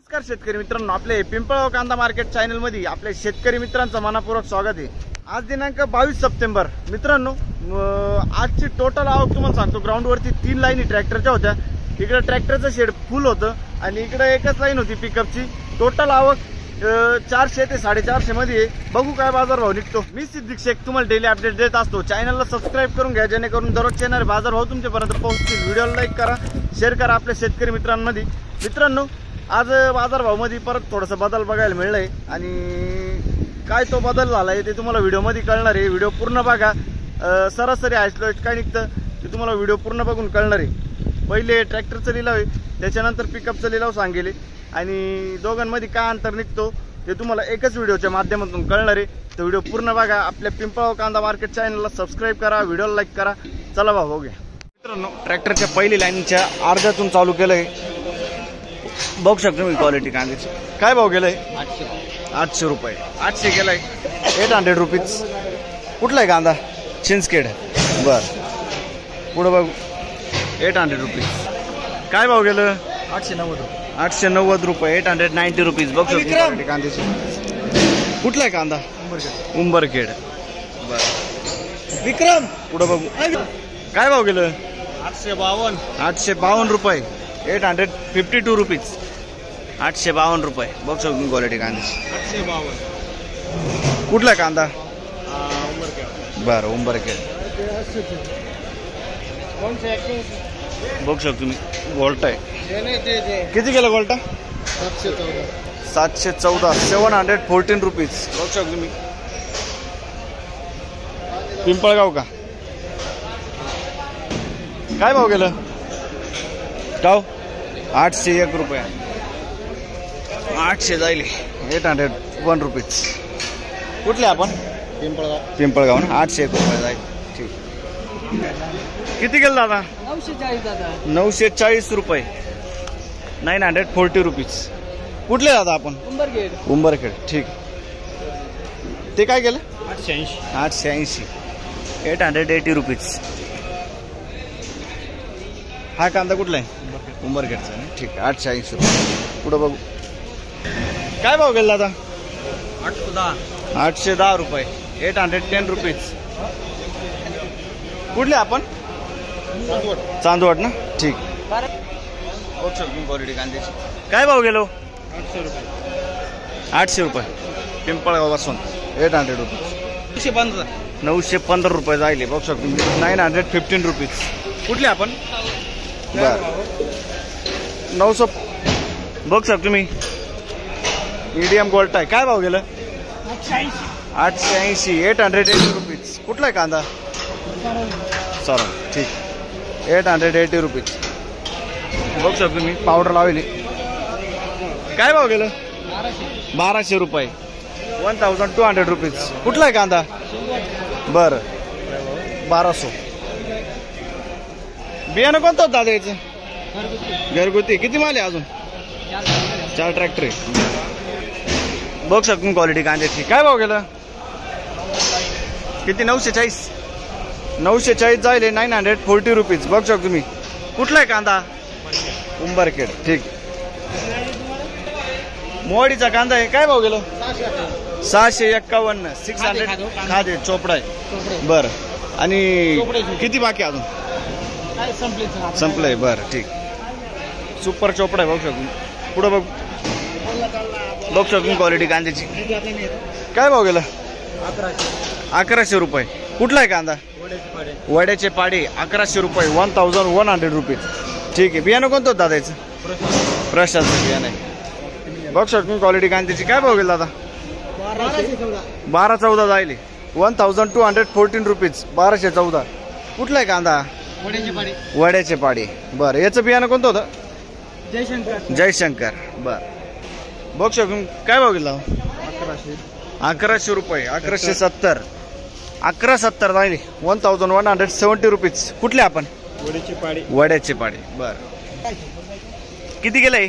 नमस्कार शेतकरी मित्रांनो, आपले पिंपळगाव कांदा मार्केट चॅनल मध्ये आपल्या शेतकरी मित्रांचं मनपूर्वक स्वागत आहे। आज दिनांक 22 सप्टेंबर मित्रांनो, आजची टोटल आवक तुम्हाला सांगतो। ग्राउंड वरती 3 लाईनी ट्रॅक्टरच्या होत्या। इकडे ट्रॅक्टरचं शेड फुल होतं आणि इकडे एकच लाईन होती पिकअपची। टोटल आवक 400 ते 450 मध्ये आहे। बघू काय बाजार भाव निघतो। मी सिद्दीक शेख तुम्हाला डेली अपडेट देत असतो। चॅनलला सबस्क्राइब करून घ्या जेणेकरून दररोज येणारे बाजार भाव तुमच्यापर्यंत पोहोचतील। व्हिडिओला लाईक करा, शेअर करा आपल्या शेतकरी मित्रांमध्ये। मित्रांनो, आज बाजारभाव मध्ये परत थोडासा बदल बघायला मिळलाय आणि काय तो बदल झालाय ते तुम्हाला व्हिडिओ मध्ये कळणार आहे। व्हिडिओ पूर्ण बघा। सरासरी आयसलो काय निघतं ते तुम्हाला व्हिडिओ पूर्ण बघून कळणार आहे। पहिले ट्रॅक्टरचं लिलाव आहे, त्याच्यानंतर पिकअपचं लिलाव सांगेले आणि दोघांमध्ये काय अंतर निघतो ते तुम्हाला एकच व्हिडिओच्या माध्यमातून कळणार आहे। तो व्हिडिओ पूर्ण बघा। आपल्या पिंपळगाव कांदा मार्केट चॅनलला सबस्क्राइब करा, व्हिडिओला लाईक करा। चला भाऊ बघूया। मित्रांनो, ट्रॅक्टरच्या पहिली लाईनच्या अर्ध्यातून चालू केलंय। बघू शकतो मी क्वालिटी कांद्याची। काय भाव गेलाय? 800 रुपये। 800 गेलाय। 800 रुपीज। कुठला आहे कांदा? चिंचखेड। बर, पुढे बघू। 800 रुपीज। काय भाव गेलं? 890 रुपये। 890 रुपये। 890 रुपीज। बघू शकतो क्वालिटी कांद्याची। कुठला आहे कांदा? उंबरखेड। बर, विक्रम। पुढे बघू। काय भाव गेलं? 852। 852 रुपये। 852 रुपीज। 852 रुपये। बघू शकतो क्वालिटी कांद्याची। 852। कुठला कांदा? उंबरखेड। बरं, उंबरखेड। बघू शकतो तुम्ही गोल्टा आहे। किती गेला गोल्टा? 714। 714 रुपीज। बघू शकतो तुम्ही। पिंपळगाव का? काय भाव गेलं? गाव 801 रुपये। 800 जाईल। 801 रुपीज। कुठले आपण? पिंपळगाव। पिंपळगाव ना। 801 रुपये जाईल। ठीक। किती गेलं दादा? 940 दादा। 940 रुपये। 940 रुपीज। कुठले दादा आपण? उंबरखेड। उंबरखेड। ठीक। ते काय गेलं? 880। 880। 880 रुपीज। हा कांदा कुठला आहे? उंबरखेडचा आहे। ठीक आहे। 880 रुपये। पुढे बघू। काय भाव गेला दादा? 810। 810 रुपये। 810 रुपीज। कुठले आपण? चांदवड ना। ठीक। क्वालिटी कांद्याची। काय भाव गेलो? 800 रुपये। 800 रुपये। पिंपळगाव पासून 800 रुपीज। 915। 915 रुपये जायले। बघू शकतो। 915 रुपीज। कुठले आपण? बर, 900। बघू शकतो तुम्ही। मीडियम गोल्ट आहे। काय भाव गेलं? 880। 880 रुपीज। कुठला आहे कांदा? सर ठीक। 880 रुपीज। बघू शकतो तुम्ही। पावडर लावली। काय भाव गेलं? 1200 रुपये। 1200 रुपीज। कुठला आहे कांदा? बर, 1200। बियाणं कोणतं होतं दादा याचं? घरगुती। किती माल आहे अजून? 4 ट्रॅक्टर आहे। बघू शकतो क्वालिटी कांद्याची। काय भाव गेलं? किती? 940। 940 जायले। 940 रुपीज। बघू शकतो तुम्ही। कुठला आहे कांदा? उंबरखेड। ठीक। मोडीचा कांदा आहे। काय भाव गेलो? 651। 600 खादे चोपडा आहे। बर, आणि किती बाकी अजून? संपलंय। बरं, ठीक। सुपर चोपडा आहे। बघू शकतो। पुढे बघू। बघू शकतो क्वालिटी कांद्याची। काय भाव गेलं? 1100 रुपये। कुठला आहे कांदा? वड्याचे पाडे। 1100 रुपये। 1100 रुपीज। ठीक आहे। बियाणं कोणतं होतं दादा याचं? प्रशाचं बियाणं आहे। बघू शकतो क्वालिटी कांद्याची। काय भाव गेला दादा? 1214 जायले। 1214 रुपीज। 1214। कुठला आहे कांदा? वड्याचे पाडी। बरं, याचं बियाणं कोणतं होतं? जयशंकर। जयशंकर। बर, बघू शकून काय भाव गेला? 1100 रुपये। 1170। 1170 जायले। 1170 रुपीज। कुठले आपण? वड्याची पाडी। वड्याचे पाडी। बर, किती गेलंय?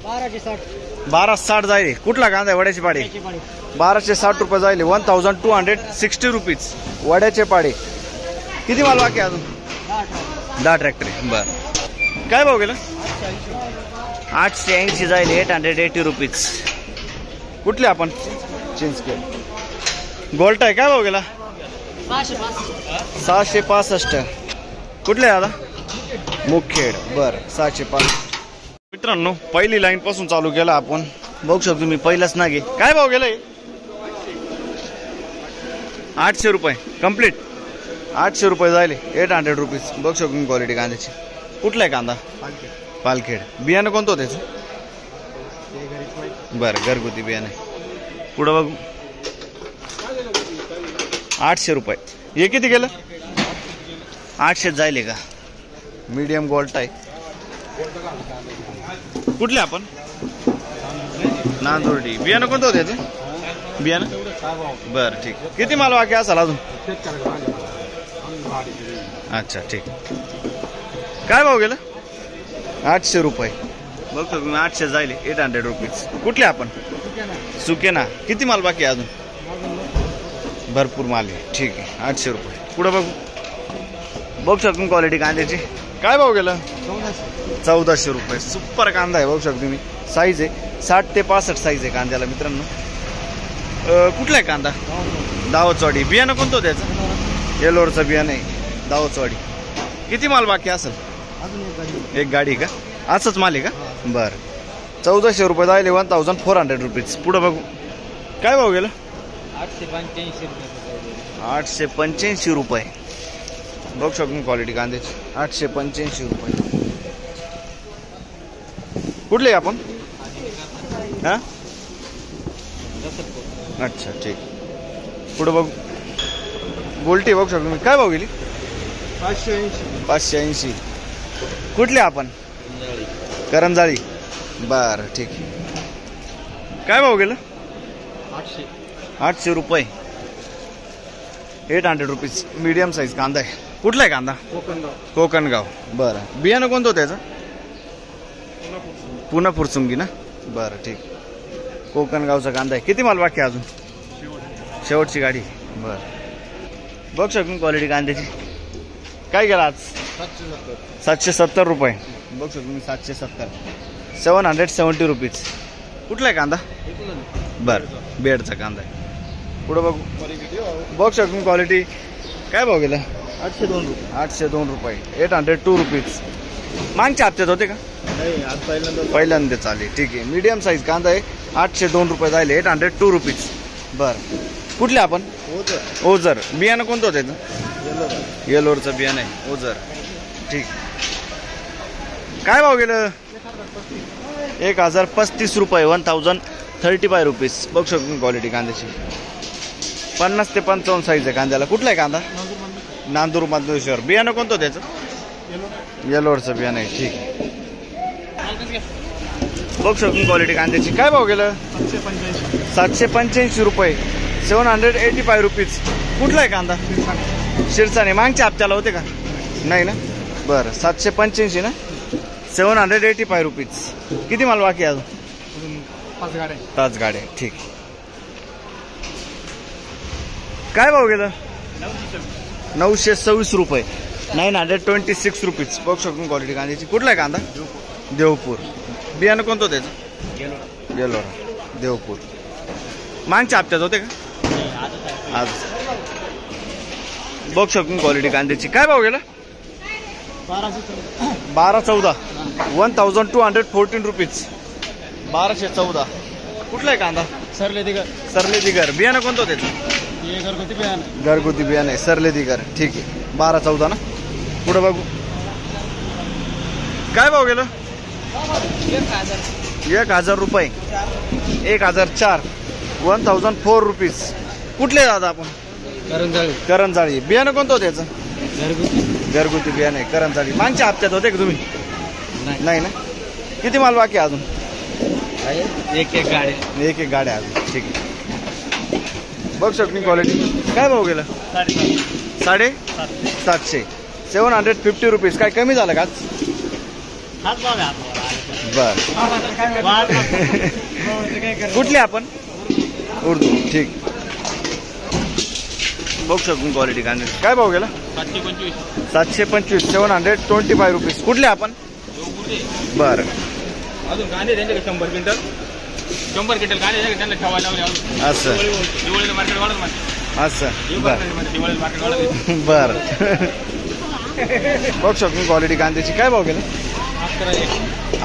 1260। 1260 जायले। कुठला कांदा आहे? वड्याची पाडी। 1260 रुपये जायले। 1260 रुपीज। वड्याचे पाडी। किती माल बाकी अजून? 10 ट्रॅक्टर। बर, काय भाव गेलं? 880 जाईल 880 रुपीज. कुठले आपण चिंचखेड गोल्ट आहे. काय भाव गेला 665. कुठले दादा मुखेड. बरं 605. मित्रांनो पहिली लाईन पासून चालू केला आपण. बघू शकतो मी पहिलाच नागे. काय भाव गेलाय 800 रुपये कम्प्लीट. 800 रुपये जायले 800 रुपीज. बघू शकतो मी क्वालिटी कांद्याची. कुठला आहे कांदा पालखेड. बियाणं कोणतं होतं त्याचं. बरं घरगुती बियाणं. पुढं बघू 800 रुपये. हे किती गेलं 800 जायले का. मीडियम गोल्ट आहे. कुठले आपण नांदुर्डी. बियाणं कोणतं होतं त्याचं बियाणं. बरं ठीक. किती माल बाकी असाल अजून. अच्छा ठीक. काय भाव गेलं 800 रुपये. बघतो तुम्ही 800 जायले 800 रुपीज. कुठले आपण सुकेना. किती माल बाकी अजून. भरपूर माल आहे. ठीक आहे 800 रुपये. पुढं बघू बघू शकतो क्वालिटी कांद्याची. काय भाव गेलं 1400 रुपये. सुपर कांदा आहे. बघू शकतो तुम्ही. साईज आहे 60 ते 65 साईज आहे कांद्याला मित्रांनो. कुठला आहे कांदा दावतवाडी. बियाणं कोणतं त्याचं येलोरचं बियाणं आहे दावतवाडी. किती माल बाकी असेल एक गाडी का. असंच माल आहे का. बरं 1400 रुपये जायले 1400 रुपीज. पुढं बघू काय भाव गेलं 885 रुपये. बघू शकतो क्वालिटी कांद्याची 885 रुपये. कुठले आपण हा अच्छा ठीक. पुढं बघू गोल्टी. बघू शकतो मी. काय भाव गेली 580. कुठले आपण करंजाळी. बरं ठीक. काय भाव गेलं 800 रुपये 800 रुपीज. मीडियम साईज कांदा आहे. कुठला आहे कांदा कोकणगाव. बरं बियाणं कोणतं त्याचं पुन्हा फुरसुंगी ना. बरं ठीक. कोकणगावचा कांदा आहे. किती माल बाकी अजून शेवटची गाडी. बरं बघू शकतो क्वालिटी कांद्याची. काय गेला आज 770 रुपये. बघू शकतो मी 770 770 रुपीज. कुठला आहे कांदा बरं बेडचा कांदा आहे. पुढं बघू बघू शकतो क्वालिटी. काय भाव गेला 802 रुपये 802 रुपीज. मागच्या हप्त्यात होते का पहिल्यांदा चालेल. ठीक आहे. मीडियम साईज कांदा आहे 802 रुपये जायले 802 रुपीज. बरं कुठले आपण ओझर. बियाणं कोणतं होतं त्याचं येलोरचं बियाणं आहे ओझर. ठीक. काय भाव गेलं 1035 रुपये 1035 रुपीज. बघू शकतो क्वालिटी कांद्याची. 50 ते 55 साईज आहे कांद्याला. कुठला आहे कांदा नांदूर माधवेश्वर. बियाणं कोणतं त्याचं येलोरचं बियाणं आहे. ठीक आहे. बघू शकतो क्वालिटी कांद्याची. काय भाव गेलं 785 रुपये 785 रुपीज. कुठला आहे कांदा शिरसाने. मागच्या हप्त्याला होते का नाही ना. बरं 785 ना 785 रुपीज. किती माल बाकी अजून 5 गाड्या. ठीक. काय भाव गेलं 926 रुपये 926 रुपीज. बघू शकतो क्वालिटी कांद्याची. कुठला आहे कांदा देवपूर. बियाणं कोणतं त्याचं येलोरा देवपूर. मागच्या हप्त्यात होते का आज. बघू शकतो क्वालिटी कांद्याची. काय भाव गेला 1214 1214 रुपीज. 1214. कुठला आहे कांदा सरले दिगर. बियाणं कोणतं त्याचं घरगुती बियाणं आहे सरले दिगर. ठीक आहे 1214 ना. पुढं बघू काय भाव गेलं 1000 रुपये 1004 1004 रुपीज. कुठले दादा आपण करंजाळी. बियाणं कोणतं त्याचं घरगुती बियाणं आहे करंजाळी. मागच्या हप्त्यात होते का तुम्ही नाही ना. किती माल बाकी अजून एक गाड्या अजून. ठीक आहे. बघू शकतो क्वालिटी. काय भाव गेलं 750 750 रुपीज. काय कमी झालं का आज. बर कुठले आपण उर्दू. ठीक. बघू शकतो क्वालिटी कांदे. काय भाव गेला 725 725 725 रुपीज. कुठले आपण बरं अजून कांदे त्यांच्याकडे 100 क्विंटल कांदे त्यांना ठेवायला लावले अजून. असं दिवाळीला मार्केट वाढत म्हणजे असं बर दिवाळीला मार्केट वाढत. बर बघू शकतो क्वालिटी कांद्याची. काय भाव गेला?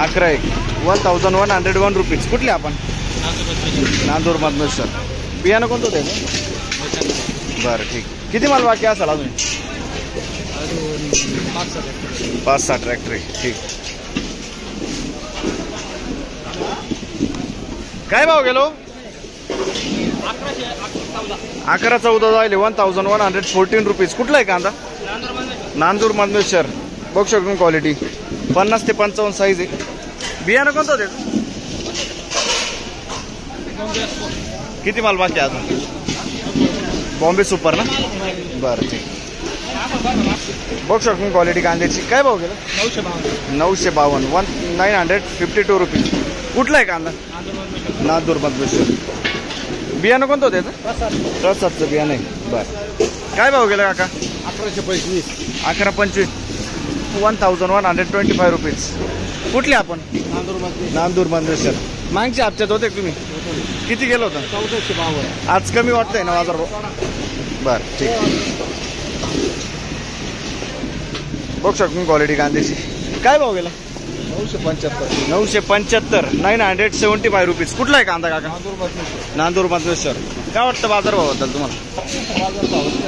11 एक 1101 रुपीज. कुठले आपण? नांदूर मधनं सर. बियाणं कोणतं होतं? बरं ठीक. किती माल बाकी असेल अजून? 5-6 ट्रॅक्टर आहे. ठीक. काय भाव गेलो? 11-14 जायले 1114 रुपीज. कुठला आहे कांदा? नांदूर मधनं सर. बघू शकतो क्वालिटी 50 ते 55 साईज आहे. बियाणं कोणतं होतं? किती माल बाकी अजून? बॉम्बे सुपर ना. बरं ठीक. बघू शकतो क्वालिटी कांद्याची. काय भाव गेला? 952 1952 रुपीज. कुठला आहे कांदा? नांदूर मधलं. बियाणं कोणतं होतं? प्रसादचं बियाणं आहे. बरं. काय भाव गेला काका? 1125. 11-25 1125 रुपीज. कुठले आपण? नांदूर मधलं सर. मागच्या हप्त्यात होते तुम्ही? किती गेलं होतं? 1452. आज कमी वाटतंय ना बाजार भाव? बरं ठीक. बघू शकतो क्वालिटी कांद्याची. काय भाव गेला? 975 975 रुपीज. कुठला आहे कांदा काका? नांदूर मधलं सर. काय वाटतं बाजार भावाबद्दल तुम्हाला?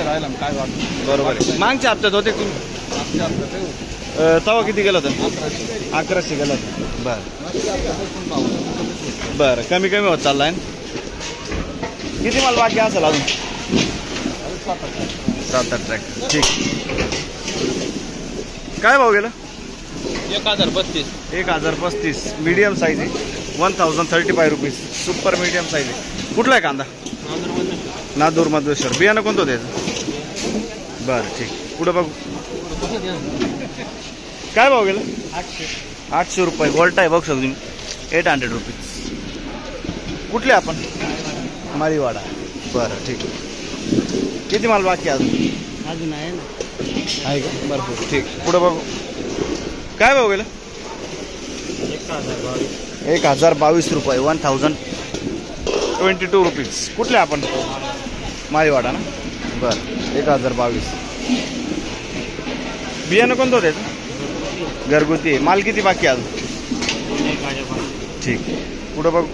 राहिला काय वाटतं? बरोबर आहे. मागच्या हप्त्यात होते तुम्ही? तवा किती गेला होता? 1100 गेला होता. बरं कमी होत चाललाय. किती माल बाकी असेल अजून? 7-8 ट्रॅक्टर. ठीक. काय भाव गेला? 1035. 1035 मीडियम साईज आहे. 1035 रुपीज. सुपर मीडियम साईज आहे. कुठला आहे कांदा? नांदूर मधुरेश्वर. बियाणं कोणतं होतं याचं? बरं ठीक. पुढं बघू. काय भाव गेला? 800 रुपये. गोल्टा आहे बघू शकतो तुम्ही. 800 रुपीज. कुठले आपण? माळीवाडा. बरं ठीक. किती माल बाकी अजून आहे ना. आहे का? भरपूर. ठीक. पुढं बघू. काय भाव गेला? 1022 रुपये 1022 रुपीज. कुठले आपण? माळीवाडा ना. बरं 1022. बियाणं कोणतं होतं? घरगुती आहे. माल किती बाकी अजून? ठीक. पुढं बघू.